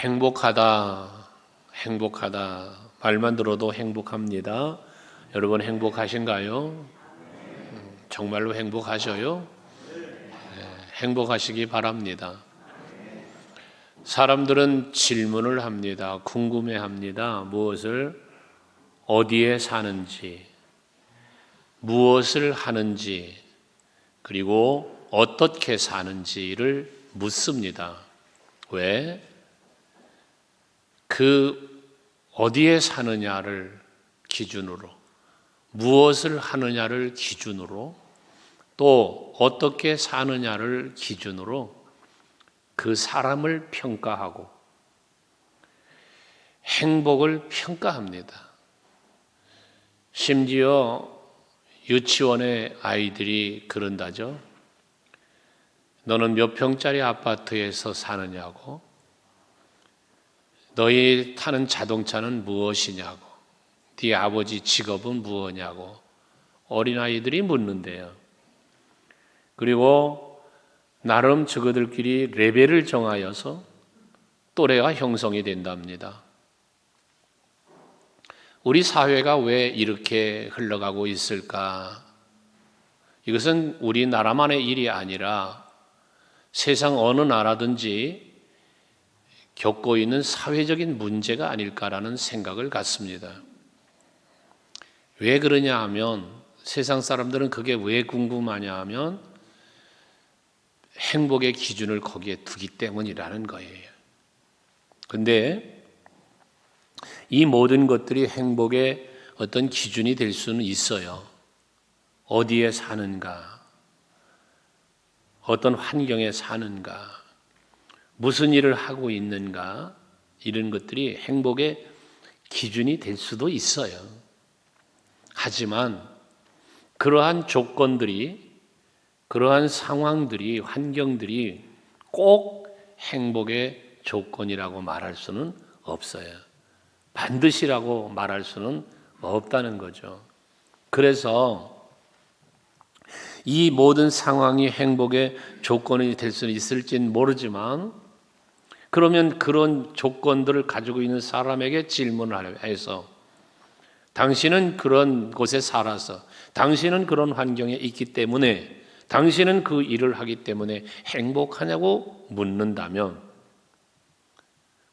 행복하다, 행복하다. 말만 들어도 행복합니다. 여러분 행복하신가요? 정말로 행복하셔요? 행복하시기 바랍니다. 사람들은 질문을 합니다. 궁금해합니다. 무엇을, 어디에 사는지, 무엇을 하는지, 그리고 어떻게 사는지를 묻습니다. 왜? 그 어디에 사느냐를 기준으로, 무엇을 하느냐를 기준으로, 또 어떻게 사느냐를 기준으로 그 사람을 평가하고 행복을 평가합니다. 심지어 유치원의 아이들이 그런다죠. 너는 몇 평짜리 아파트에서 사느냐고, 너희 타는 자동차는 무엇이냐고, 네 아버지 직업은 무엇이냐고 어린아이들이 묻는데요. 그리고 나름 저그들끼리 레벨을 정하여서 또래가 형성이 된답니다. 우리 사회가 왜 이렇게 흘러가고 있을까? 이것은 우리나라만의 일이 아니라 세상 어느 나라든지 겪고 있는 사회적인 문제가 아닐까라는 생각을 갖습니다. 왜 그러냐 하면, 세상 사람들은 그게 왜 궁금하냐 하면 행복의 기준을 거기에 두기 때문이라는 거예요. 근데 이 모든 것들이 행복의 어떤 기준이 될 수는 있어요. 어디에 사는가, 어떤 환경에 사는가, 무슨 일을 하고 있는가, 이런 것들이 행복의 기준이 될 수도 있어요. 하지만 그러한 조건들이, 그러한 상황들이, 환경들이 꼭 행복의 조건이라고 말할 수는 없어요. 반드시라고 말할 수는 없다는 거죠. 그래서 이 모든 상황이 행복의 조건이 될 수는 있을지는 모르지만, 그러면 그런 조건들을 가지고 있는 사람에게 질문을 해서, 당신은 그런 곳에 살아서, 당신은 그런 환경에 있기 때문에, 당신은 그 일을 하기 때문에 행복하냐고 묻는다면,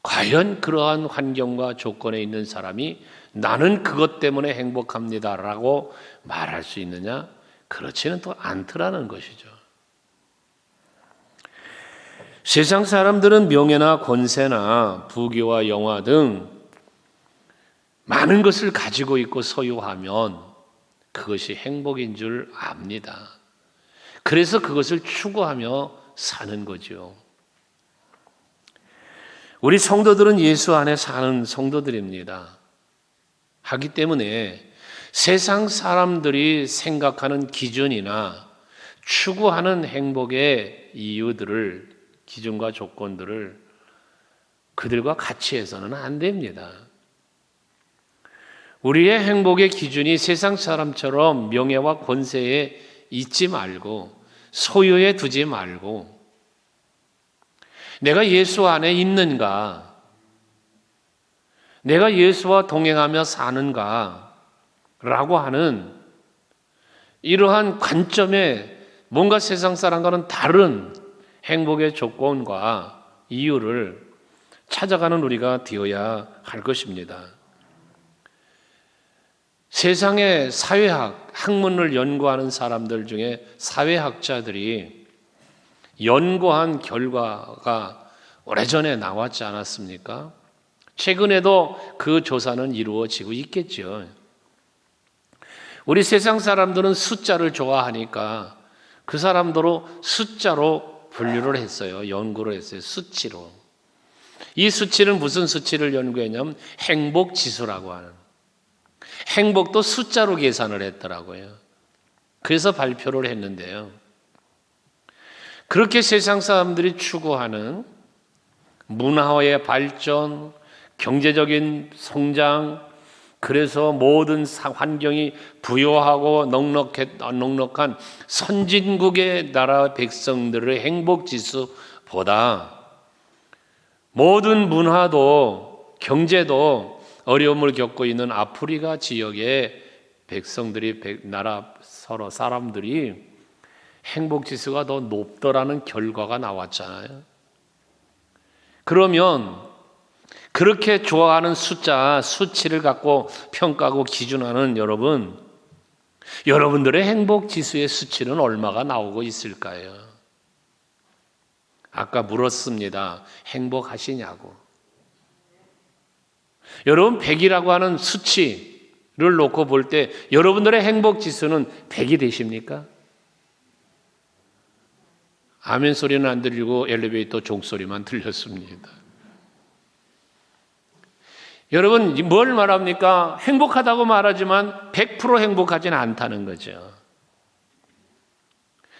과연 그러한 환경과 조건에 있는 사람이 나는 그것 때문에 행복합니다라고 말할 수 있느냐? 그렇지는 또 않더라는 것이죠. 세상 사람들은 명예나 권세나 부귀와 영화 등 많은 것을 가지고 있고 소유하면 그것이 행복인 줄 압니다. 그래서 그것을 추구하며 사는 거죠. 우리 성도들은 예수 안에 사는 성도들입니다. 하기 때문에 세상 사람들이 생각하는 기준이나 추구하는 행복의 이유들을, 기준과 조건들을 그들과 같이 해서는 안 됩니다. 우리의 행복의 기준이 세상 사람처럼 명예와 권세에 있지 말고, 소유에 두지 말고, 내가 예수 안에 있는가, 내가 예수와 동행하며 사는가 라고 하는 이러한 관점에 뭔가 세상 사람과는 다른 행복의 조건과 이유를 찾아가는 우리가 되어야 할 것입니다. 세상의 사회학, 학문을 연구하는 사람들 중에 사회학자들이 연구한 결과가 오래전에 나왔지 않았습니까? 최근에도 그 조사는 이루어지고 있겠죠. 우리 세상 사람들은 숫자를 좋아하니까 그 사람들로 숫자로 분류를 했어요. 연구를 했어요. 수치로. 이 수치는 무슨 수치를 연구했냐면 행복지수라고 하는, 행복도 숫자로 계산을 했더라고요. 그래서 발표를 했는데요. 그렇게 세상 사람들이 추구하는 문화의 발전, 경제적인 성장, 그래서 모든 환경이 부유하고 넉넉한 선진국의 나라 백성들의 행복지수보다 모든 문화도 경제도 어려움을 겪고 있는 아프리카 지역의 백성들이 나라 서로 사람들이 행복 지수가 더 높더라는 결과가 나왔잖아요. 그러면 그렇게 좋아하는 수치를 갖고 평가하고 기준하는 여러분들의 행복 지수의 수치는 얼마가 나오고 있을까요? 아까 물었습니다. 행복하시냐고. 여러분 100이라고 하는 수치를 놓고 볼 때 여러분들의 행복 지수는 100이 되십니까? 아멘 소리는 안 들리고 엘리베이터 종소리만 들렸습니다. 여러분 뭘 말합니까? 행복하다고 말하지만 100% 행복하지는 않다는 거죠.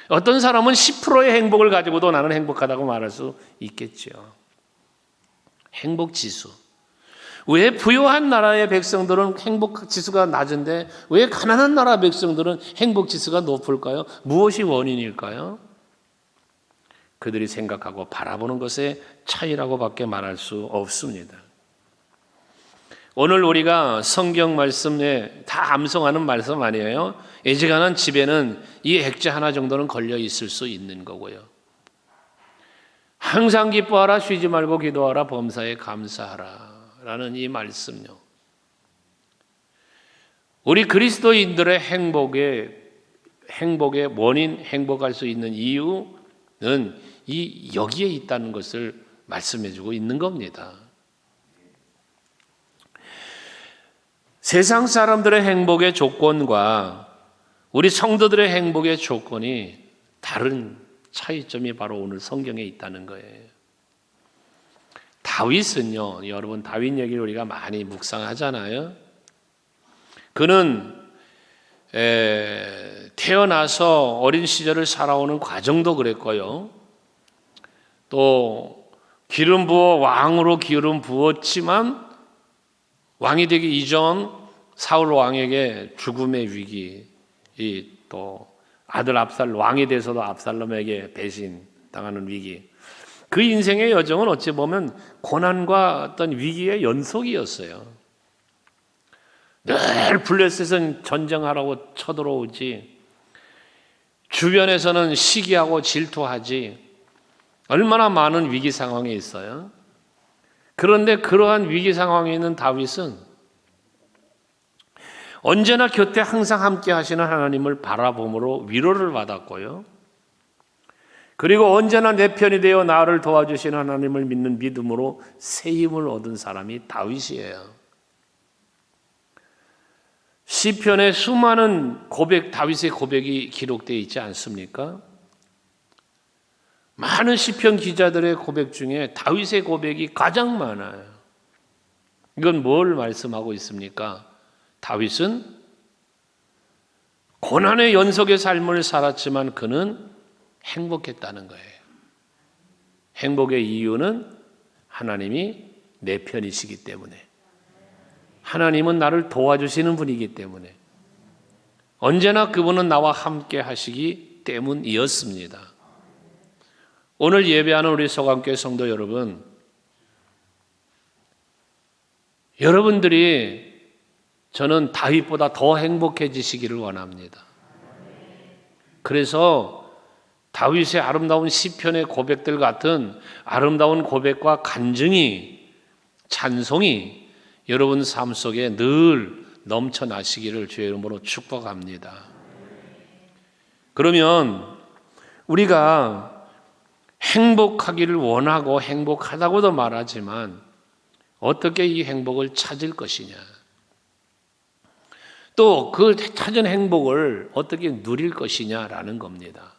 어떤 사람은 10%의 행복을 가지고도 나는 행복하다고 말할 수 있겠죠. 행복 지수. 왜 부유한 나라의 백성들은 행복 지수가 낮은데 왜 가난한 나라 백성들은 행복 지수가 높을까요? 무엇이 원인일까요? 그들이 생각하고 바라보는 것의 차이라고밖에 말할 수 없습니다. 오늘 우리가 성경 말씀에 다 암송하는 말씀 아니에요? 애지간한 집에는 이 액자 하나 정도는 걸려 있을 수 있는 거고요. 항상 기뻐하라, 쉬지 말고 기도하라, 범사에 감사하라 라는 이 말씀요. 우리 그리스도인들의 행복의 원인, 행복할 수 있는 이유는 여기에 있다는 것을 말씀해 주고 있는 겁니다. 세상 사람들의 행복의 조건과 우리 성도들의 행복의 조건이 다른 차이점이 바로 오늘 성경에 있다는 거예요. 다윗은요, 여러분 다윗 얘기를 우리가 많이 묵상하잖아요. 그는 태어나서 어린 시절을 살아오는 과정도 그랬고요. 또 기름 부어 왕으로 기름 부었지만 왕이 되기 이전 사울 왕에게 죽음의 위기, 또 아들 왕이 돼서도 압살롬에게 배신당하는 위기. 그 인생의 여정은 어찌 보면 고난과 어떤 위기의 연속이었어요. 늘 블레셋은 전쟁하라고 쳐들어오지, 주변에서는 시기하고 질투하지, 얼마나 많은 위기 상황에 있어요. 그런데 그러한 위기 상황에 있는 다윗은 언제나 곁에 항상 함께 하시는 하나님을 바라봄으로 위로를 받았고요. 그리고 언제나 내 편이 되어 나를 도와주시는 하나님을 믿는 믿음으로 새 힘을 얻은 사람이 다윗이에요. 시편에 수많은 다윗의 고백이 기록되어 있지 않습니까? 많은 시편 기자들의 고백 중에 다윗의 고백이 가장 많아요. 이건 뭘 말씀하고 있습니까? 다윗은 고난의 연속의 삶을 살았지만 그는 행복했다는 거예요. 행복의 이유는 하나님이 내 편이시기 때문에, 하나님은 나를 도와주시는 분이기 때문에, 언제나 그분은 나와 함께 하시기 때문이었습니다. 오늘 예배하는 우리 소강교회 성도 여러분, 여러분들이 저는 다윗보다 더 행복해지시기를 원합니다. 그래서 다윗의 아름다운 시편의 고백들 같은 아름다운 고백과 간증이, 찬송이 여러분 삶 속에 늘 넘쳐나시기를 주의 이름으로 축복합니다. 그러면 우리가 행복하기를 원하고 행복하다고도 말하지만 어떻게 이 행복을 찾을 것이냐, 또 그 찾은 행복을 어떻게 누릴 것이냐라는 겁니다.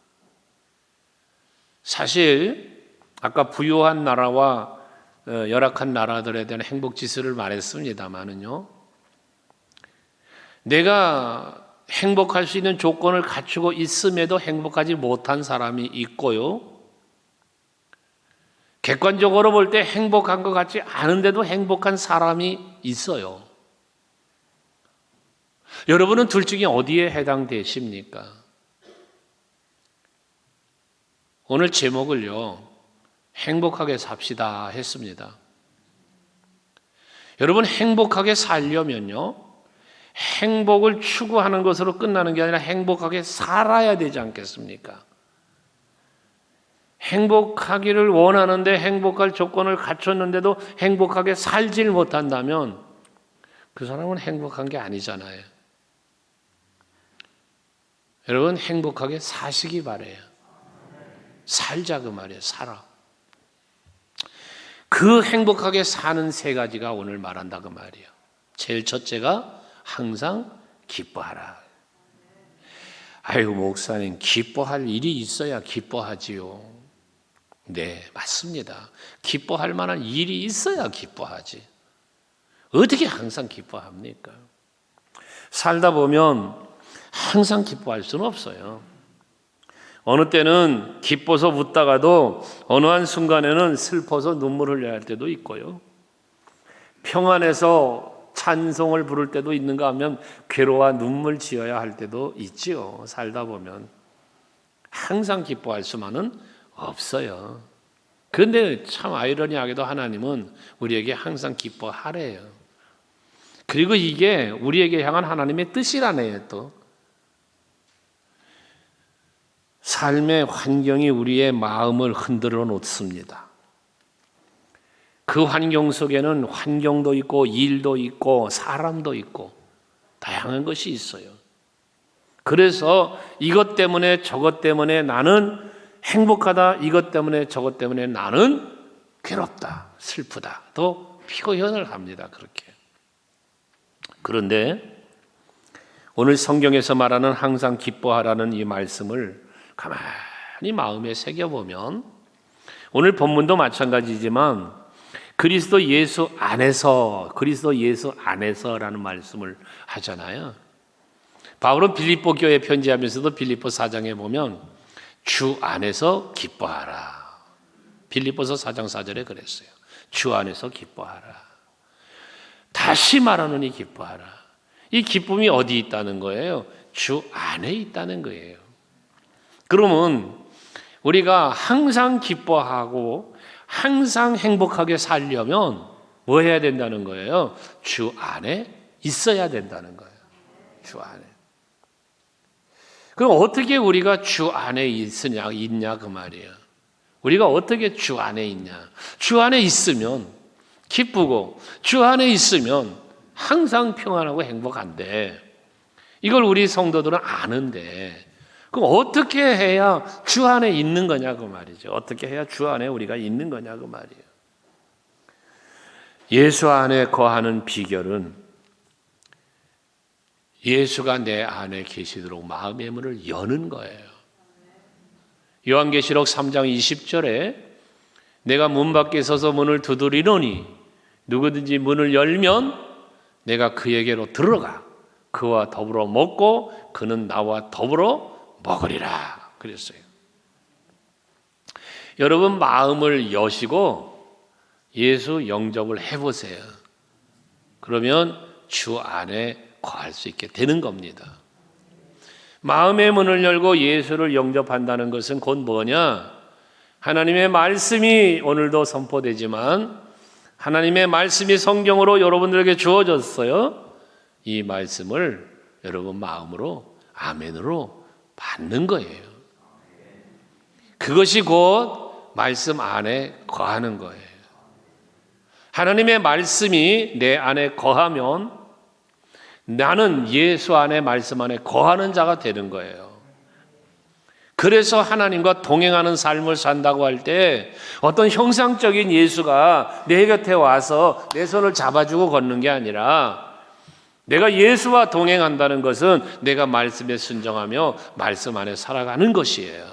사실 아까 부유한 나라와 열악한 나라들에 대한 행복 지수를 말했습니다만은요, 내가 행복할 수 있는 조건을 갖추고 있음에도 행복하지 못한 사람이 있고요, 객관적으로 볼 때 행복한 것 같지 않은데도 행복한 사람이 있어요. 여러분은 둘 중에 어디에 해당되십니까? 오늘 제목을요, 행복하게 삽시다 했습니다. 여러분, 행복하게 살려면요, 행복을 추구하는 것으로 끝나는 게 아니라 행복하게 살아야 되지 않겠습니까? 행복하기를 원하는데 행복할 조건을 갖췄는데도 행복하게 살질 못한다면 그 사람은 행복한 게 아니잖아요. 여러분, 행복하게 사시기 바래요. 살자 그 말이에요. 살아. 그 행복하게 사는 세 가지가 오늘 말한다 그 말이에요. 제일 첫째가 항상 기뻐하라. 아이고 목사님, 기뻐할 일이 있어야 기뻐하지요. 네, 맞습니다. 기뻐할 만한 일이 있어야 기뻐하지. 어떻게 항상 기뻐합니까? 살다 보면 항상 기뻐할 수는 없어요. 어느 때는 기뻐서 웃다가도 어느 한 순간에는 슬퍼서 눈물을 흘려야 할 때도 있고요. 평안해서 찬송을 부를 때도 있는가 하면 괴로워 눈물 지어야 할 때도 있지요. 살다 보면 항상 기뻐할 수만은 없어요. 그런데 참 아이러니하게도 하나님은 우리에게 항상 기뻐하래요. 그리고 이게 우리에게 향한 하나님의 뜻이라네요. 또 삶의 환경이 우리의 마음을 흔들어 놓습니다. 그 환경 속에는 환경도 있고 일도 있고 사람도 있고 다양한 것이 있어요. 그래서 이것 때문에 저것 때문에 나는 행복하다, 이것 때문에 저것 때문에 나는 괴롭다, 슬프다 또 표현을 합니다. 그렇게. 그런데 오늘 성경에서 말하는 항상 기뻐하라는 이 말씀을 가만히 마음에 새겨보면 오늘 본문도 마찬가지지만 그리스도 예수 안에서라는 말씀을 하잖아요. 바울은 빌립보 교회에 편지하면서도 빌립보 4장에 보면 주 안에서 기뻐하라. 빌립보서 4장 4절에 그랬어요. 주 안에서 기뻐하라. 다시 말하노니 기뻐하라. 이 기쁨이 어디 있다는 거예요? 주 안에 있다는 거예요. 그러면 우리가 항상 기뻐하고 항상 행복하게 살려면 뭐 해야 된다는 거예요? 주 안에 있어야 된다는 거예요. 주 안에. 그럼 어떻게 우리가 주 안에 있냐 그 말이에요. 우리가 어떻게 주 안에 있냐? 주 안에 있으면 기쁘고 주 안에 있으면 항상 평안하고 행복한데 이걸 우리 성도들은 아는데 그럼 어떻게 해야 주 안에 있는 거냐고 말이죠. 어떻게 해야 주 안에 우리가 있는 거냐고 말이에요. 예수 안에 거하는 비결은 예수가 내 안에 계시도록 마음의 문을 여는 거예요. 요한계시록 3장 20절에 내가 문 밖에 서서 문을 두드리노니 누구든지 문을 열면 내가 그에게로 들어가 그와 더불어 먹고 그는 나와 더불어 먹으리라 그랬어요. 여러분 마음을 여시고 예수 영접을 해보세요. 그러면 주 안에 거할 수 있게 되는 겁니다. 마음의 문을 열고 예수를 영접한다는 것은 곧 뭐냐? 하나님의 말씀이 오늘도 선포되지만 하나님의 말씀이 성경으로 여러분들에게 주어졌어요. 이 말씀을 여러분 마음으로 아멘으로 받는 거예요. 그것이 곧 말씀 안에 거하는 거예요. 하나님의 말씀이 내 안에 거하면 나는 예수 안에 말씀 안에 거하는 자가 되는 거예요. 그래서 하나님과 동행하는 삶을 산다고 할 때 어떤 형상적인 예수가 내 곁에 와서 내 손을 잡아주고 걷는 게 아니라 내가 예수와 동행한다는 것은 내가 말씀에 순종하며 말씀 안에 살아가는 것이에요.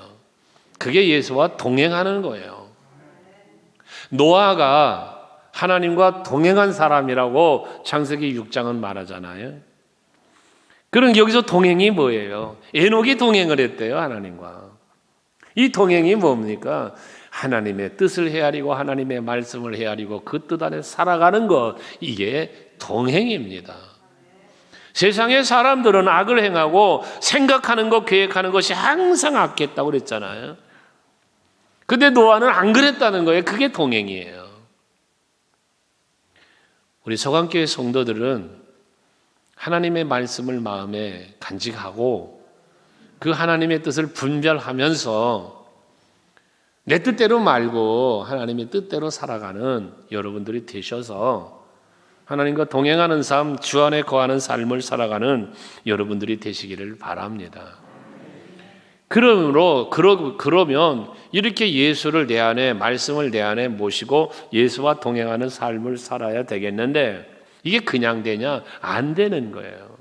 그게 예수와 동행하는 거예요. 노아가 하나님과 동행한 사람이라고 창세기 6장은 말하잖아요. 그럼 여기서 동행이 뭐예요? 에녹이 동행을 했대요, 하나님과. 이 동행이 뭡니까? 하나님의 뜻을 헤아리고 하나님의 말씀을 헤아리고 그 뜻 안에 살아가는 것, 이게 동행입니다. 세상의 사람들은 악을 행하고 생각하는 것, 계획하는 것이 항상 악했다고 그랬잖아요. 근데 노아는 안 그랬다는 거예요. 그게 동행이에요. 우리 서강교회 성도들은 하나님의 말씀을 마음에 간직하고 그 하나님의 뜻을 분별하면서 내 뜻대로 말고 하나님의 뜻대로 살아가는 여러분들이 되셔서 하나님과 동행하는 삶, 주 안에 거하는 삶을 살아가는 여러분들이 되시기를 바랍니다. 그러면 이렇게 예수를 내 안에, 말씀을 내 안에 모시고 예수와 동행하는 삶을 살아야 되겠는데 이게 그냥 되냐? 안 되는 거예요.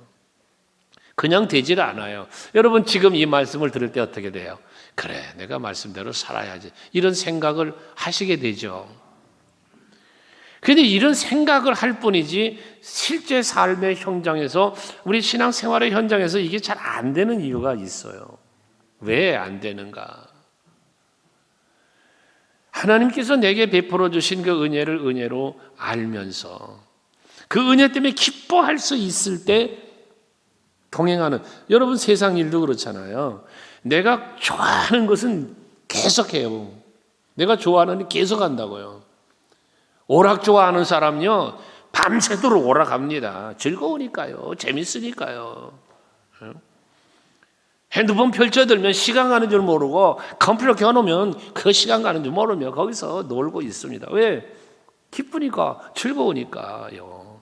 그냥 되질 않아요. 여러분 지금 이 말씀을 들을 때 어떻게 돼요? 그래, 내가 말씀대로 살아야지. 이런 생각을 하시게 되죠. 그런데 이런 생각을 할 뿐이지 실제 삶의 현장에서 우리 신앙생활의 현장에서 이게 잘 안 되는 이유가 있어요. 왜 안 되는가? 하나님께서 내게 베풀어 주신 그 은혜를 은혜로 알면서 그 은혜 때문에 기뻐할 수 있을 때 동행하는, 여러분 세상 일도 그렇잖아요. 내가 좋아하는 것은 계속해요. 내가 좋아하는 일 계속 한다고요. 오락 좋아하는 사람요 밤새도록 오락합니다. 즐거우니까요. 재밌으니까요. 핸드폰 펼쳐들면 시간 가는 줄 모르고 컴퓨터 켜놓으면 그 시간 가는 줄 모르며 거기서 놀고 있습니다. 왜? 기쁘니까, 즐거우니까요.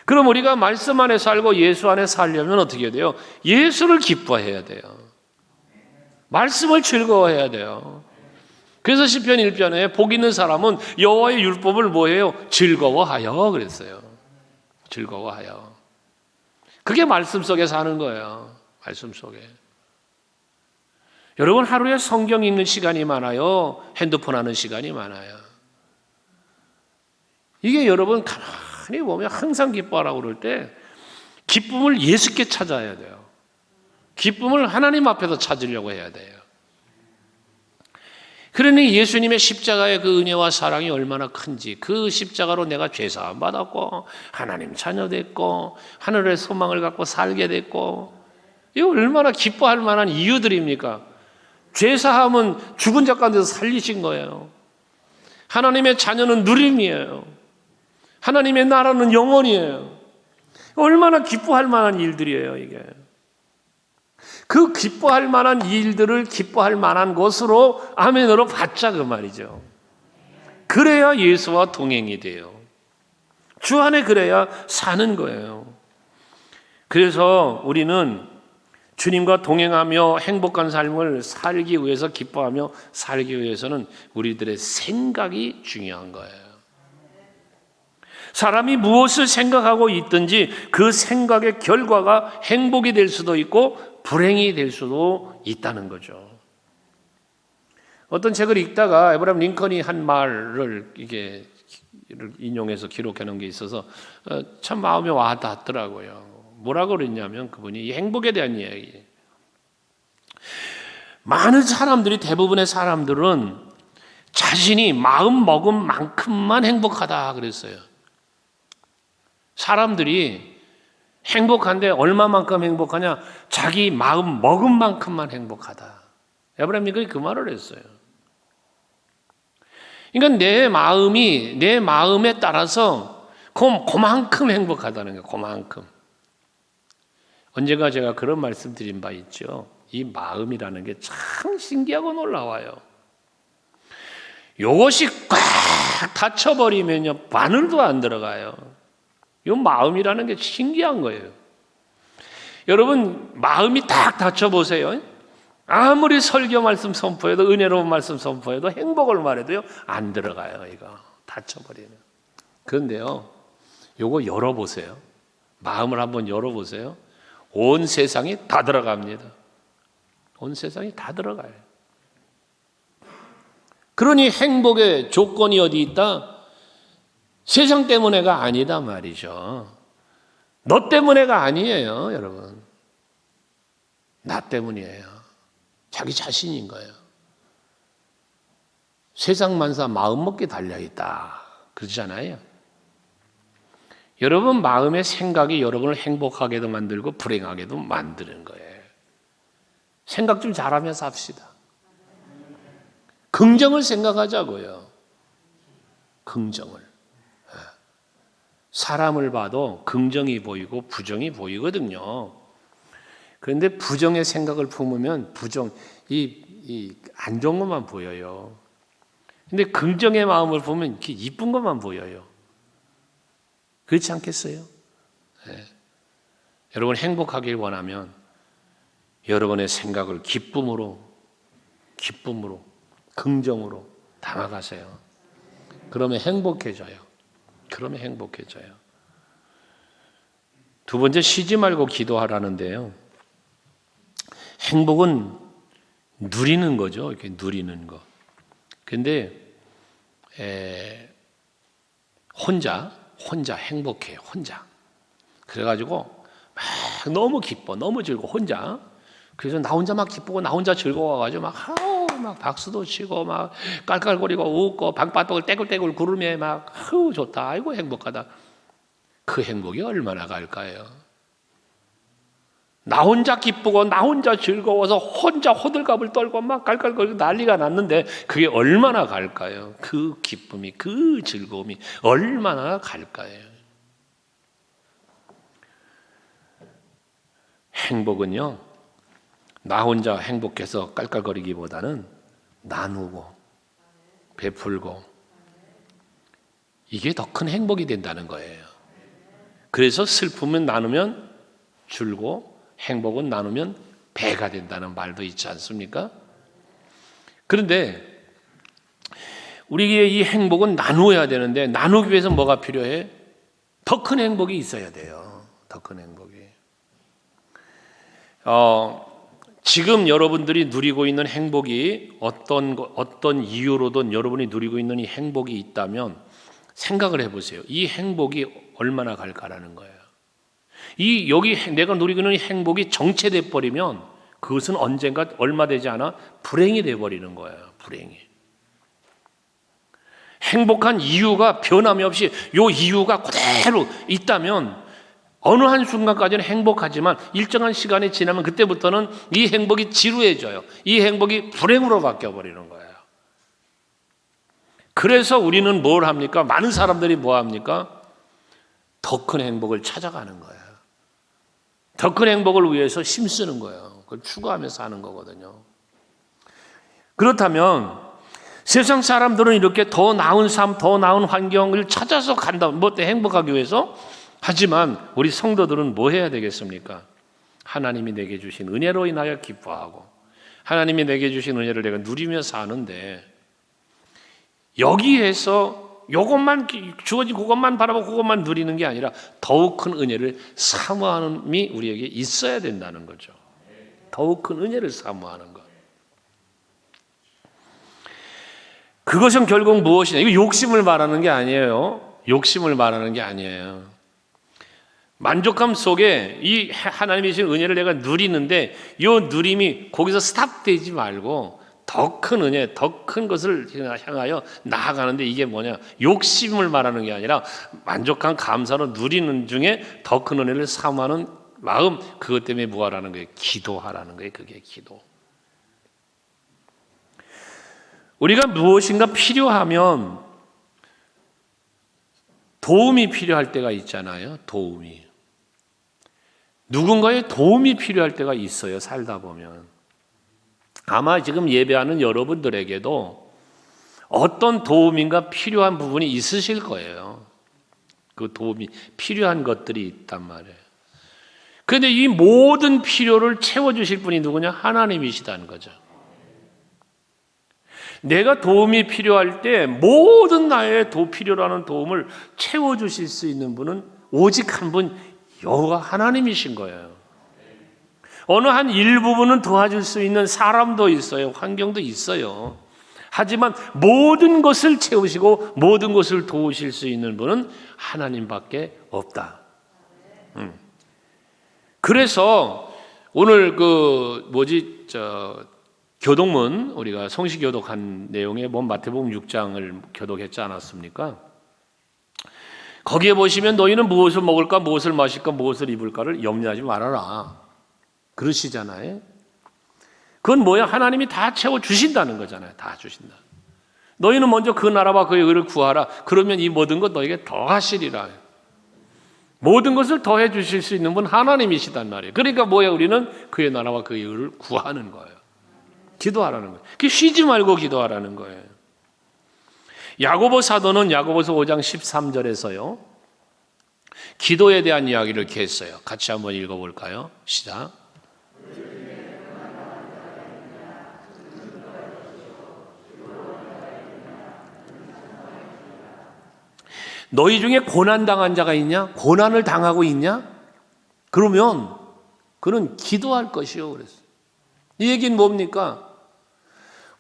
그럼 우리가 말씀 안에 살고 예수 안에 살려면 어떻게 돼요? 예수를 기뻐해야 돼요. 말씀을 즐거워해야 돼요. 그래서 시편 1편에 복 있는 사람은 여호와의 율법을 뭐해요? 즐거워하여 그랬어요. 즐거워하여. 그게 말씀 속에 사는 거예요. 말씀 속에. 여러분 하루에 성경 읽는 시간이 많아요? 핸드폰 하는 시간이 많아요? 이게 여러분 가만히 보면 항상 기뻐하라고 그럴 때 기쁨을 예수께 찾아야 돼요. 기쁨을 하나님 앞에서 찾으려고 해야 돼요. 그러니 예수님의 십자가의 그 은혜와 사랑이 얼마나 큰지, 그 십자가로 내가 죄사함 받았고 하나님 자녀 됐고 하늘의 소망을 갖고 살게 됐고, 이거 얼마나 기뻐할 만한 이유들입니까? 죄사함은 죽은 자 가운데서 살리신 거예요. 하나님의 자녀는 누림이에요. 하나님의 나라는 영원이에요. 얼마나 기뻐할 만한 일들이에요, 이게. 그 기뻐할 만한 일들을 기뻐할 만한 것으로 아멘으로 받자 그 말이죠. 그래야 예수와 동행이 돼요. 주 안에 그래야 사는 거예요. 그래서 우리는 주님과 동행하며 행복한 삶을 살기 위해서, 기뻐하며 살기 위해서는 우리들의 생각이 중요한 거예요. 사람이 무엇을 생각하고 있든지 그 생각의 결과가 행복이 될 수도 있고 불행이 될 수도 있다는 거죠. 어떤 책을 읽다가 에브라임 링컨이 한 말을 이게 인용해서 기록해 놓은 게 있어서 참 마음에 와 닿더라고요. 뭐라고 그랬냐면 그분이 행복에 대한 이야기. 많은 사람들이, 대부분의 사람들은 자신이 마음 먹은 만큼만 행복하다 그랬어요. 사람들이 행복한데 얼마만큼 행복하냐? 자기 마음 먹은 만큼만 행복하다. 에브라임 링컨이 그 말을 했어요. 그러니까 내 마음에 따라서 그만큼 행복하다는 거예요. 그만큼. 언젠가 제가 그런 말씀 드린 바 있죠. 이 마음이라는 게 참 신기하고 놀라워요. 이것이 꽉 닫혀버리면요 바늘도 안 들어가요. 이 마음이라는 게 신기한 거예요. 여러분 마음이 딱 닫혀보세요. 아무리 설교 말씀 선포해도, 은혜로운 말씀 선포해도, 행복을 말해도요 안 들어가요. 이거 닫혀버리면. 그런데요 요거 열어보세요. 마음을 한번 열어보세요. 온 세상이 다 들어갑니다. 온 세상이 다 들어가요. 그러니 행복의 조건이 어디 있다? 세상 때문에가 아니다 말이죠. 너 때문에가 아니에요, 여러분. 나 때문이에요. 자기 자신인 거예요. 세상 만사 마음 먹기 달려있다 그러잖아요. 여러분 마음의 생각이 여러분을 행복하게도 만들고 불행하게도 만드는 거예요. 생각 좀 잘하면서 합시다. 긍정을 생각하자고요. 긍정을. 사람을 봐도 긍정이 보이고 부정이 보이거든요. 그런데 부정의 생각을 품으면 안 좋은 것만 보여요. 근데 긍정의 마음을 보면 이렇게 이쁜 것만 보여요. 그렇지 않겠어요? 네. 여러분 행복하길 원하면 여러분의 생각을 기쁨으로, 긍정으로 담아가세요. 그러면 행복해져요. 두 번째, 쉬지 말고 기도하라는데요. 행복은 누리는 거죠. 이렇게 누리는 거. 근데 혼자 행복해요. 혼자. 그래가지고 막 너무 기뻐, 너무 즐거워. 혼자. 그래서 나 혼자 막 기쁘고 나 혼자 즐거워가지고 막 박수도 치고 막 깔깔거리고 웃고 방바닥을 떼굴떼굴 구르며 막 좋다. 아이고 행복하다. 그 행복이 얼마나 갈까요? 나 혼자 기쁘고 나 혼자 즐거워서 혼자 호들갑을 떨고 막 깔깔거리고 난리가 났는데 그게 얼마나 갈까요? 그 기쁨이, 그 즐거움이 얼마나 갈까요? 행복은요, 나 혼자 행복해서 깔깔거리기보다는 나누고 베풀고 이게 더 큰 행복이 된다는 거예요. 그래서 슬픔은 나누면 줄고 행복은 나누면 배가 된다는 말도 있지 않습니까? 그런데 우리의 이 행복은 나누어야 되는데 나누기 위해서 뭐가 필요해? 더 큰 행복이 있어야 돼요. 더 큰 행복이. 지금 여러분들이 누리고 있는 행복이 어떤 이유로든 여러분이 누리고 있는 이 행복이 있다면 생각을 해보세요. 이 행복이 얼마나 갈까라는 거예요. 여기 내가 누리고 있는 행복이 정체돼 버리면 그것은 언젠가 얼마 되지 않아 불행이 돼 버리는 거예요. 불행이. 행복한 이유가 변함이 없이 이 이유가 그대로 있다면 어느 한순간까지는 행복하지만 일정한 시간이 지나면 그때부터는 이 행복이 지루해져요. 이 행복이 불행으로 바뀌어버리는 거예요. 그래서 우리는 뭘 합니까? 많은 사람들이 뭐 합니까? 더 큰 행복을 찾아가는 거예요. 더 큰 행복을 위해서 힘쓰는 거예요. 그걸 추구하면서 하는 거거든요. 그렇다면 세상 사람들은 이렇게 더 나은 삶, 더 나은 환경을 찾아서 간다. 뭐 때 행복하기 위해서? 하지만 우리 성도들은 뭐 해야 되겠습니까? 하나님이 내게 주신 은혜로 인하여 기뻐하고 하나님이 내게 주신 은혜를 내가 누리며 사는데 여기에서 이것만 주어진 그것만 바라보고 그것만 누리는 게 아니라 더욱 큰 은혜를 사모함이 우리에게 있어야 된다는 거죠. 더욱 큰 은혜를 사모하는 것. 그것은 결국 무엇이냐? 이거 욕심을 말하는 게 아니에요. 욕심을 말하는 게 아니에요. 만족감 속에 이 하나님이 주신 은혜를 내가 누리는데 이 누림이 거기서 스탑되지 말고 더 큰 은혜, 더 큰 것을 향하여 나아가는데 이게 뭐냐? 욕심을 말하는 게 아니라 만족한 감사로 누리는 중에 더 큰 은혜를 사모하는 마음, 그것 때문에 뭐 하라는 거예요? 기도하라는 거예요. 그게 기도. 우리가 무엇인가 필요하면 도움이 필요할 때가 있잖아요. 도움이. 누군가의 도움이 필요할 때가 있어요. 살다 보면. 아마 지금 예배하는 여러분들에게도 어떤 도움인가 필요한 부분이 있으실 거예요. 그 도움이 필요한 것들이 있단 말이에요. 그런데 이 모든 필요를 채워주실 분이 누구냐? 하나님이시다는 거죠. 내가 도움이 필요할 때 모든 나의 필요로 하는 도움을 채워주실 수 있는 분은 오직 한 분, 여호와 하나님이신 거예요. 어느 한 일부분은 도와줄 수 있는 사람도 있어요. 환경도 있어요. 하지만 모든 것을 채우시고 모든 것을 도우실 수 있는 분은 하나님밖에 없다. 그래서 오늘 교독문 우리가 성시교독한 내용에 마태복음 6장을 교독했지 않았습니까? 거기에 보시면 너희는 무엇을 먹을까, 무엇을 마실까, 무엇을 입을까를 염려하지 말아라. 그러시잖아요. 그건 뭐야? 하나님이 다 채워주신다는 거잖아요. 다 주신다. 너희는 먼저 그 나라와 그의 의를 구하라. 그러면 이 모든 것 너에게 더하시리라. 모든 것을 더해 주실 수 있는 분 하나님이시단 말이에요. 그러니까 뭐야? 우리는 그의 나라와 그의 의를 구하는 거예요. 기도하라는 거예요. 쉬지 말고 기도하라는 거예요. 야고보 사도는 야고보서 5장 13절에서요. 기도에 대한 이야기를 이렇게 했어요. 같이 한번 읽어볼까요? 시작. 너희 중에 고난당한 자가 있냐? 고난을 당하고 있냐? 그러면 그는 기도할 것이요. 그랬어요. 이 얘기는 뭡니까?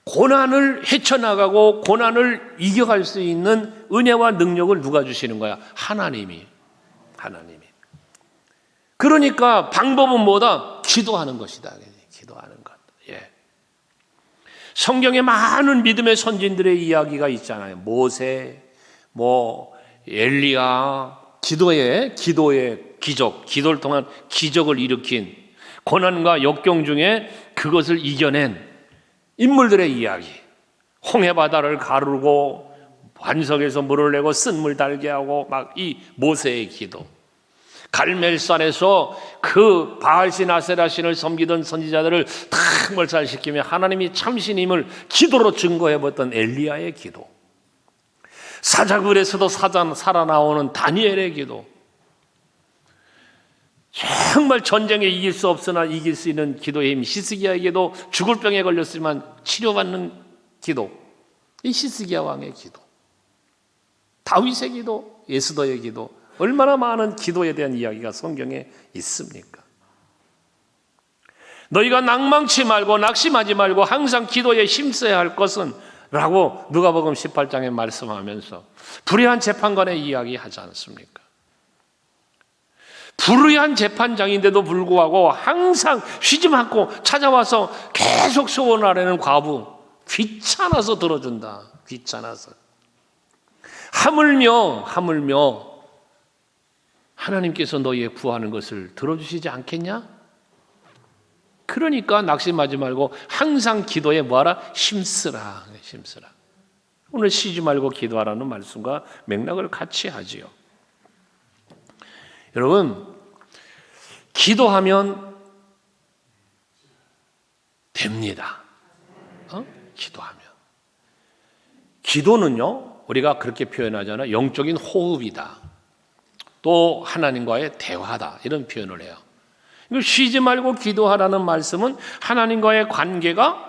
고난을 헤쳐나가고 고난을 이겨갈 수 있는 은혜와 능력을 누가 주시는 거야? 하나님이. 그러니까 방법은 뭐다? 기도하는 것이다. 기도하는 것. 예. 성경에 많은 믿음의 선진들의 이야기가 있잖아요. 모세, 엘리야, 기도의 기적, 기도를 통한 기적을 일으킨 고난과 역경 중에 그것을 이겨낸 인물들의 이야기. 홍해바다를 가르고 반석에서 물을 내고 쓴물 달게 하고 막 이 모세의 기도. 갈멜산에서 그 바알신 아세라신을 섬기던 선지자들을 다 몰살시키며 하나님이 참신임을 기도로 증거해봤던 엘리야의 기도. 사자굴에서도 살아나오는 다니엘의 기도. 정말 전쟁에 이길 수 없으나 이길 수 있는 기도의 힘. 히스기야에게도 죽을 병에 걸렸지만 치료받는 기도. 이 히스기야 왕의 기도. 다윗의 기도, 예수더의 기도. 얼마나 많은 기도에 대한 이야기가 성경에 있습니까? 너희가 낭망치 말고 낙심하지 말고 항상 기도에 힘써야 할 것은 라고 누가복음 18장에 말씀하면서 불의한 재판관의 이야기 하지 않습니까? 불의한 재판장인데도 불구하고 항상 쉬지 않고 찾아와서 계속 소원하려는 과부. 귀찮아서 들어준다. 귀찮아서. 하물며 하나님께서 너희의 구하는 것을 들어주시지 않겠냐? 그러니까 낙심하지 말고 항상 기도에 뭐하라? 힘쓰라. 오늘 쉬지 말고 기도하라는 말씀과 맥락을 같이 하지요. 여러분, 기도하면 됩니다. 기도하면. 기도는요, 우리가 그렇게 표현하잖아요. 영적인 호흡이다. 또 하나님과의 대화다. 이런 표현을 해요. 쉬지 말고 기도하라는 말씀은 하나님과의 관계가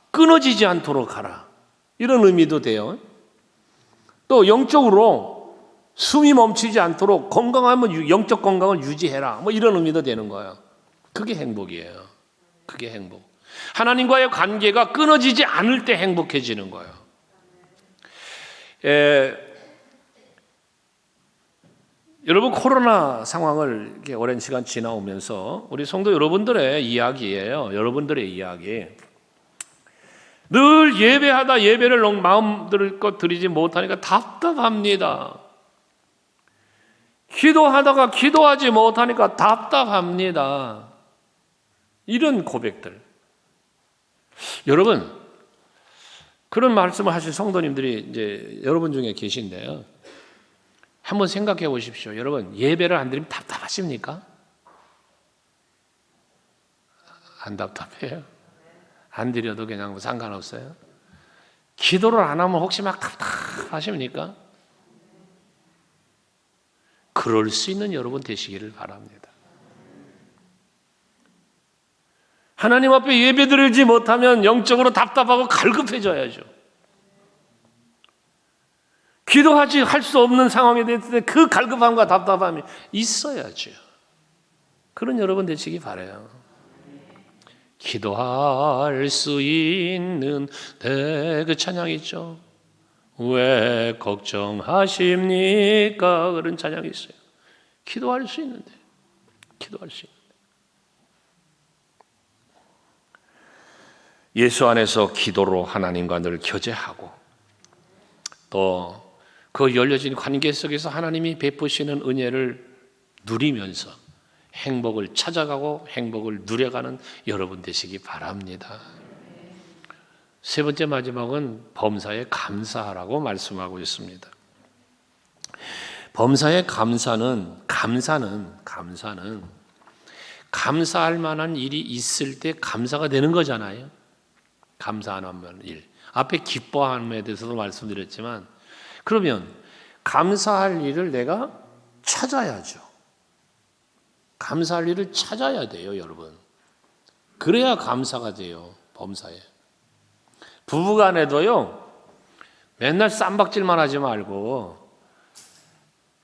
끊어지지 않도록 하라. 이런 의미도 돼요. 또 영적으로 숨이 멈추지 않도록 건강하면 영적 건강을 유지해라. 이런 의미도 되는 거예요. 그게 행복이에요. 그게 행복. 하나님과의 관계가 끊어지지 않을 때 행복해지는 거예요. 여러분, 코로나 상황을 이렇게 오랜 시간 지나오면서 우리 성도 여러분들의 이야기예요. 여러분들의 이야기. 늘 예배하다 예배를 마음껏 드리지 못하니까 답답합니다. 기도하다가 기도하지 못하니까 답답합니다. 이런 고백들. 여러분, 그런 말씀을 하신 성도님들이 이제 여러분 중에 계신데요. 한번 생각해 보십시오. 여러분, 예배를 안 드리면 답답하십니까? 안 답답해요? 안 드려도 그냥 상관없어요? 기도를 안 하면 혹시 막 답답하십니까? 그럴 수 있는 여러분 되시기를 바랍니다. 하나님 앞에 예배 드리지 못하면 영적으로 답답하고 갈급해져야죠. 기도하지 할 수 없는 상황에 됐을 때 그 갈급함과 답답함이 있어야죠. 그런 여러분 되시기 바라요. 기도할 수 있는 그 찬양 있죠. 왜 걱정하십니까? 그런 찬양이 있어요. 기도할 수 있는데. 예수 안에서 기도로 하나님과 늘 교제하고 또 그 열려진 관계 속에서 하나님이 베푸시는 은혜를 누리면서 행복을 찾아가고 행복을 누려가는 여러분 되시기 바랍니다. 세 번째 마지막은 범사에 감사하라고 말씀하고 있습니다. 범사에 감사는 감사할 만한 일이 있을 때 감사가 되는 거잖아요. 감사하는 일. 앞에 기뻐함에 대해서도 말씀드렸지만, 그러면 감사할 일을 내가 찾아야죠. 감사할 일을 찾아야 돼요, 여러분. 그래야 감사가 돼요, 범사에. 부부간에도요, 맨날 쌈박질만 하지 말고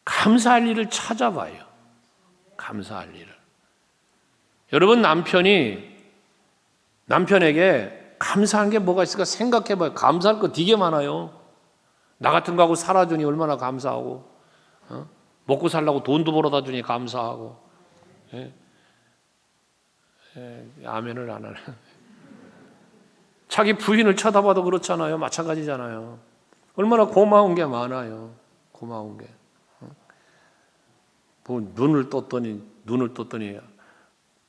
감사할 일을 찾아봐요. 감사할 일을. 여러분, 남편에게 감사한 게 뭐가 있을까 생각해봐요. 감사할 거 되게 많아요. 나 같은 거하고 살아주니 얼마나 감사하고, 먹고 살라고 돈도 벌어다 주니 감사하고. 아멘을 안 하네. 자기 부인을 쳐다봐도 그렇잖아요. 마찬가지잖아요. 얼마나 고마운 게 많아요. 고마운 게. 뭐 눈을 떴더니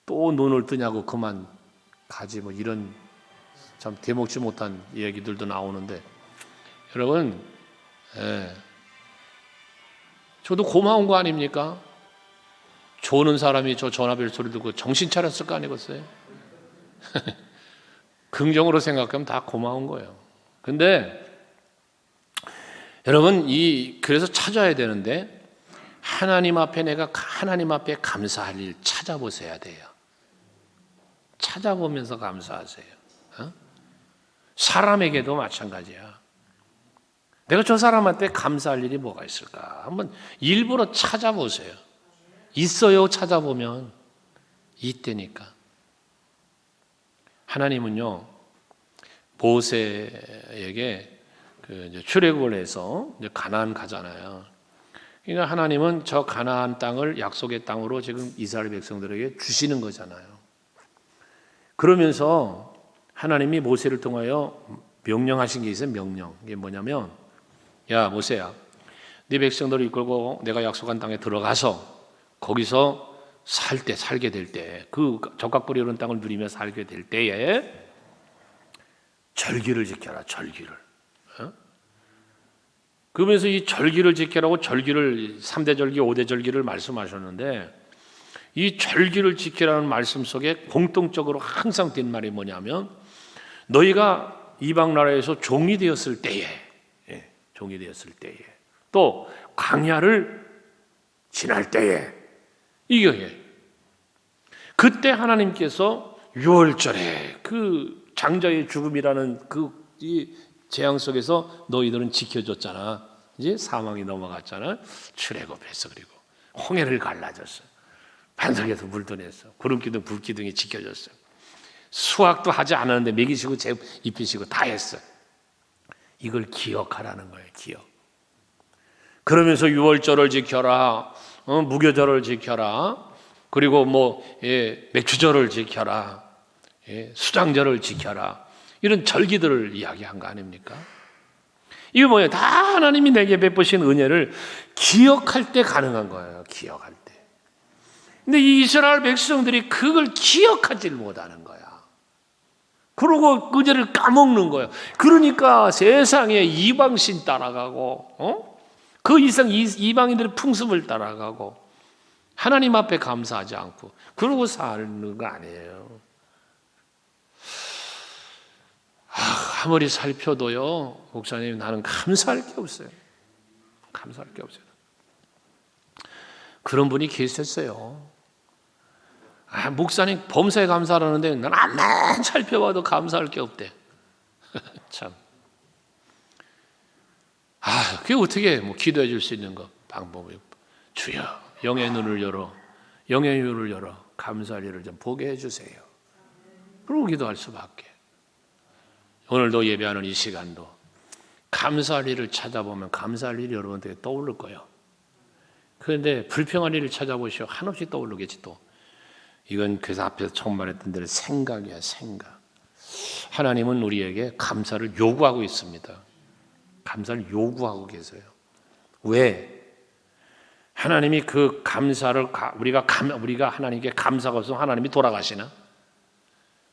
또 눈을 뜨냐고 그만 가지, 뭐 이런 참 대먹지 못한 얘기들도 나오는데, 여러분, 저도 고마운 거 아닙니까? 조는 사람이 저 전화벨 소리 듣고 정신 차렸을 거 아니겠어요? 긍정으로 생각하면 다 고마운 거예요. 근데 여러분, 그래서 찾아야 되는데, 하나님 앞에 감사할 일 찾아보셔야 돼요. 찾아보면서 감사하세요. 사람에게도 마찬가지야. 내가 저 사람한테 감사할 일이 뭐가 있을까? 한번 일부러 찾아보세요. 있어요, 찾아보면. 있다니까. 하나님은요, 모세에게 출애굽을 해서 가나안 가잖아요. 그러니까 하나님은 저 가나안 땅을 약속의 땅으로 지금 이스라엘 백성들에게 주시는 거잖아요. 그러면서 하나님이 모세를 통하여 명령하신 게 있어요. 명령. 이게 뭐냐면, 야 모세야, 네 백성들을 이끌고 내가 약속한 땅에 들어가서 거기서 살게 될 때, 그 적각벌이 오른 땅을 누리며 살게 될 때에 절기를 지켜라. 절기를. 그러면서 이 절기를 지키라고 절기를 3대 절기, 5대 절기를 말씀하셨는데, 이 절기를 지키라는 말씀 속에 공통적으로 항상 된 말이 뭐냐면, 너희가 이방 나라에서 종이 되었을 때에, 또 광야를 지날 때에, 이게 그때 하나님께서 6월절에 그 장자의 죽음이라는 이 재앙 속에서 너희들은 지켜줬잖아. 이제 사망이 넘어갔잖아. 출애굽했어. 그리고 홍해를 갈라졌어. 반석에서 물도 냈어. 구름기둥 불기둥이 지켜줬어. 수확도 하지 않았는데 먹이시고 입히시고 다 했어. 이걸 기억하라는 거예요. 기억. 그러면서 6월절을 지켜라. 무교절을 지켜라. 그리고 맥주절을 지켜라. 수장절을 지켜라. 이런 절기들을 이야기한 거 아닙니까? 이게 뭐예요? 다 하나님이 내게 베푸신 은혜를 기억할 때 가능한 거예요. 기억할 때. 근데 이 이스라엘 백성들이 그걸 기억하지를 못하는 거야. 그러고 은혜를 까먹는 거예요. 그러니까 세상에 이방신 따라가고, 그 이상 이방인들의 풍습을 따라가고, 하나님 앞에 감사하지 않고 그러고 사는 거 아니에요. 아무리 살펴도요, 목사님, 나는 감사할 게 없어요. 감사할 게 없어요. 그런 분이 계셨어요. 목사님 범사에 감사하라는데 난 암만 살펴봐도 감사할 게 없대. 참. 그게 어떻게 기도해 줄 수 있는 방법이, 주여 영의 눈을 열어, 영의 눈을 열어 감사할 일을 좀 보게 해주세요. 그러고 기도할 수밖에. 오늘도 예배하는 이 시간도 감사할 일을 찾아보면 감사할 일이 여러분들에게 떠오를 거예요. 그런데 불평할 일을 찾아보시오. 한없이 떠오르겠지 또. 이건 그 앞에서 처음 말했던 대로 생각이야, 생각. 하나님은 우리에게 감사를 요구하고 있습니다. 감사를 요구하고 계세요. 왜? 하나님이 그 감사를 우리가 하나님께 감사가 없으면 하나님이 돌아가시나?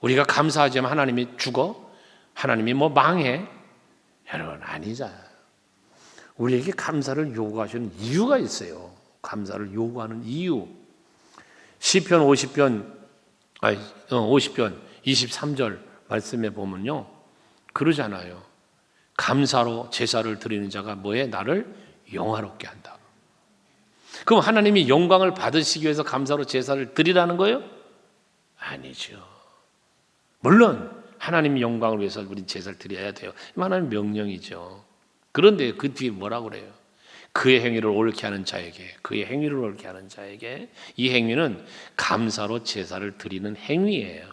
우리가 감사하지 않으면 하나님이 죽어? 하나님이 뭐 망해? 여러분 아니잖아요. 우리에게 감사를 요구하시는 이유가 있어요. 감사를 요구하는 이유. 시편 50편 23절 말씀에 보면요. 그러잖아요. 감사로 제사를 드리는 자가 뭐해? 나를 영화롭게 한다. 그럼 하나님이 영광을 받으시기 위해서 감사로 제사를 드리라는 거예요? 아니죠. 물론 하나님 영광을 위해서 우리 제사를 드려야 돼요. 하나님 명령이죠. 그런데 그 뒤에 뭐라고 그래요? 그의 행위를 옳게 하는 자에게, 그의 행위를 옳게 하는 자에게, 이 행위는 감사로 제사를 드리는 행위예요.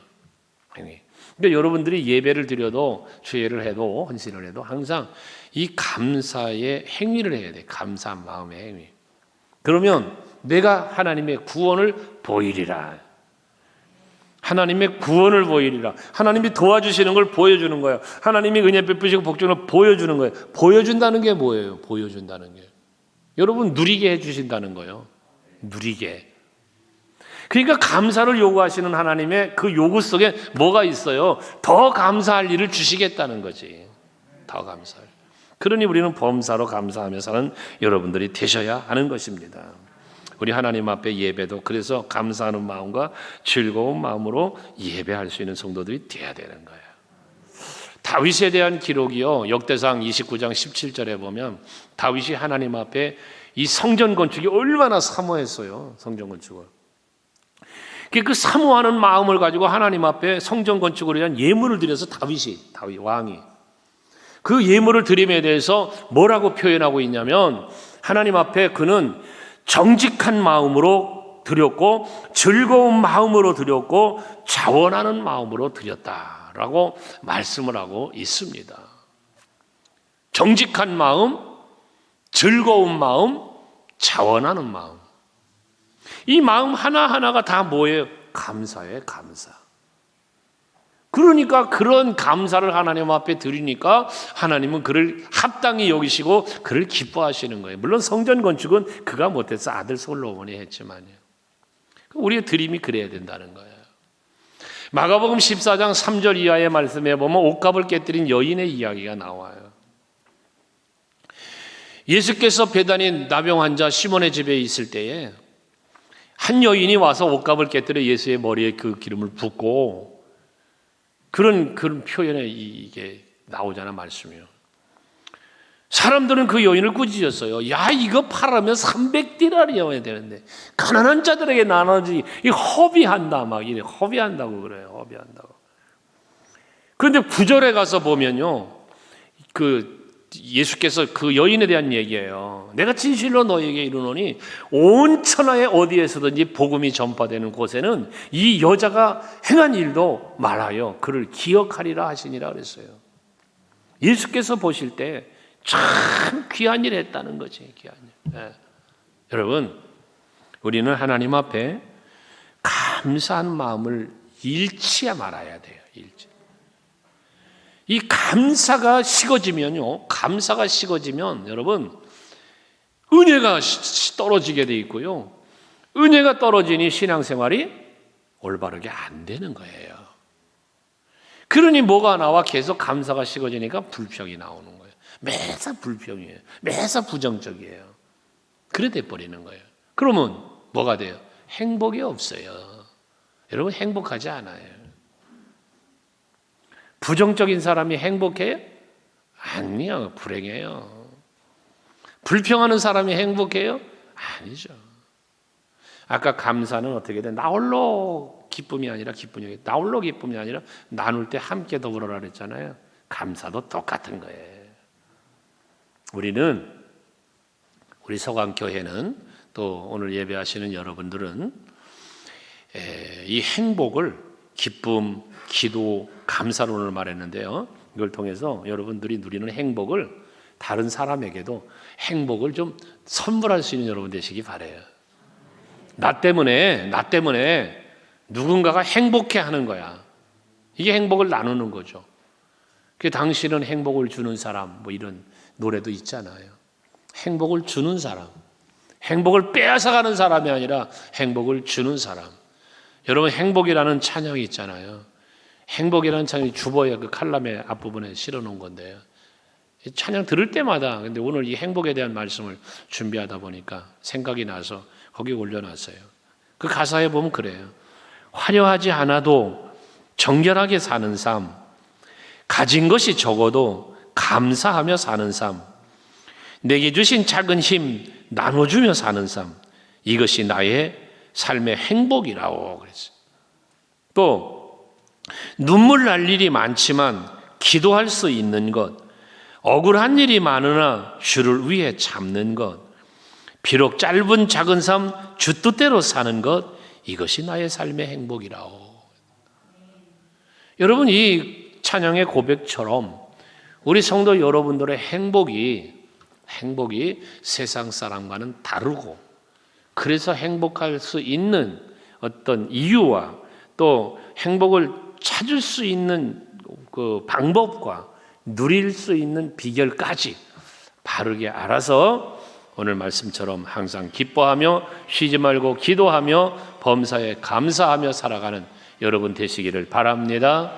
행위. 그러니까 여러분들이 예배를 드려도, 죄를 해도, 헌신을 해도 항상 이 감사의 행위를 해야 돼. 감사한 마음의 행위. 그러면 내가 하나님의 구원을 보이리라. 하나님의 구원을 보이리라. 하나님이 도와주시는 걸 보여주는 거예요. 하나님이 은혜 베푸시고 복주는 걸 보여주는 거예요. 보여준다는 게 뭐예요? 보여준다는 게. 여러분 누리게 해주신다는 거예요. 누리게. 그러니까 감사를 요구하시는 하나님의 그 요구 속에 뭐가 있어요? 더 감사할 일을 주시겠다는 거지. 더 감사할. 그러니 우리는 범사로 감사하며 사는 여러분들이 되셔야 하는 것입니다. 우리 하나님 앞에 예배도 그래서 감사하는 마음과 즐거운 마음으로 예배할 수 있는 성도들이 되어야 되는 거예요. 다윗에 대한 기록이요. 역대상 29장 17절에 보면 다윗이 하나님 앞에 이 성전 건축이 얼마나 사모했어요. 성전 건축을. 그 사모하는 마음을 가지고 하나님 앞에 성전 건축을 위한 예물을 드려서 다윗 왕이 그 예물을 드림에 대해서 뭐라고 표현하고 있냐면 하나님 앞에 그는 정직한 마음으로 드렸고 즐거운 마음으로 드렸고 자원하는 마음으로 드렸다라고 말씀을 하고 있습니다. 정직한 마음, 즐거운 마음, 자원하는 마음. 이 마음 하나하나가 다 뭐예요? 감사예요, 감사. 그러니까 그런 감사를 하나님 앞에 드리니까 하나님은 그를 합당히 여기시고 그를 기뻐하시는 거예요. 물론 성전 건축은 그가 못해서 아들 솔로몬이 했지만요. 우리의 드림이 그래야 된다는 거예요. 마가복음 14장 3절 이하의 말씀에 보면 옷값을 깨뜨린 여인의 이야기가 나와요. 예수께서 배단인 나병 환자 시몬의 집에 있을 때에 한 여인이 와서 옷값을 깨뜨려 예수의 머리에 그 기름을 붓고 그런 표현에 이게 나오잖아 말씀이요. 사람들은 그 여인을 꾸짖었어요. 야 이거 팔으면 300디나리여야 되는데 가난한 자들에게 나눠주지 이 허비한다 막 이래 허비한다고 그래요. 허비한다고. 그런데 9절에 가서 보면요, 그 예수께서 그 여인에 대한 얘기예요. 내가 진실로 너에게 이르노니 온 천하에 어디에서든지 복음이 전파되는 곳에는 이 여자가 행한 일도 말하여 그를 기억하리라 하시니라 그랬어요. 예수께서 보실 때 참 귀한 일 했다는 거지. 귀한 일. 네. 여러분 우리는 하나님 앞에 감사한 마음을 잃지 말아야 돼요. 잃지. 이 감사가 식어지면요, 감사가 식어지면 여러분 은혜가 떨어지게 돼 있고요. 은혜가 떨어지니 신앙생활이 올바르게 안 되는 거예요. 그러니 뭐가 나와? 계속 감사가 식어지니까 불평이 나오는 거예요. 매사 불평이에요. 매사 부정적이에요. 그래 돼 버리는 거예요. 그러면 뭐가 돼요? 행복이 없어요. 여러분 행복하지 않아요. 부정적인 사람이 행복해요? 아니요, 불행해요. 불평하는 사람이 행복해요? 아니죠. 아까 감사는 어떻게 돼? 나 홀로 기쁨이 아니라 기쁨이, 나 홀로 기쁨이 아니라 나눌 때 함께 더불어라 그랬잖아요. 감사도 똑같은 거예요. 우리는, 우리 서강교회는 또 오늘 예배하시는 여러분들은 이 행복을 기쁨, 기도, 감사로 오늘 말했는데요. 이걸 통해서 여러분들이 누리는 행복을 다른 사람에게도 행복을 좀 선물할 수 있는 여러분 되시기 바라요. 나 때문에 누군가가 행복해 하는 거야. 이게 행복을 나누는 거죠. 그 당신은 행복을 주는 사람, 뭐 이런 노래도 있잖아요. 행복을 주는 사람, 행복을 빼앗아가는 사람이 아니라 행복을 주는 사람. 여러분 행복이라는 찬양이 있잖아요. 행복이라는 찬양이 주보에 그 칼럼의 앞부분에 실어놓은 건데요. 찬양 들을 때마다 근데 오늘 이 행복에 대한 말씀을 준비하다 보니까 생각이 나서 거기 올려놨어요. 그 가사에 보면 그래요. 화려하지 않아도 정결하게 사는 삶, 가진 것이 적어도 감사하며 사는 삶, 내게 주신 작은 힘 나눠주며 사는 삶, 이것이 나의 삶의 행복이라고 그랬어요. 또 눈물 날 일이 많지만 기도할 수 있는 것, 억울한 일이 많으나 주를 위해 참는 것, 비록 짧은 작은 삶 주 뜻대로 사는 것, 이것이 나의 삶의 행복이라오. 여러분, 이 찬양의 고백처럼 우리 성도 여러분들의 행복이 세상 사람과는 다르고, 그래서 행복할 수 있는 어떤 이유와 또 행복을 찾을 수 있는 그 방법과 누릴 수 있는 비결까지 바르게 알아서 오늘 말씀처럼 항상 기뻐하며 쉬지 말고 기도하며 범사에 감사하며 살아가는 여러분 되시기를 바랍니다.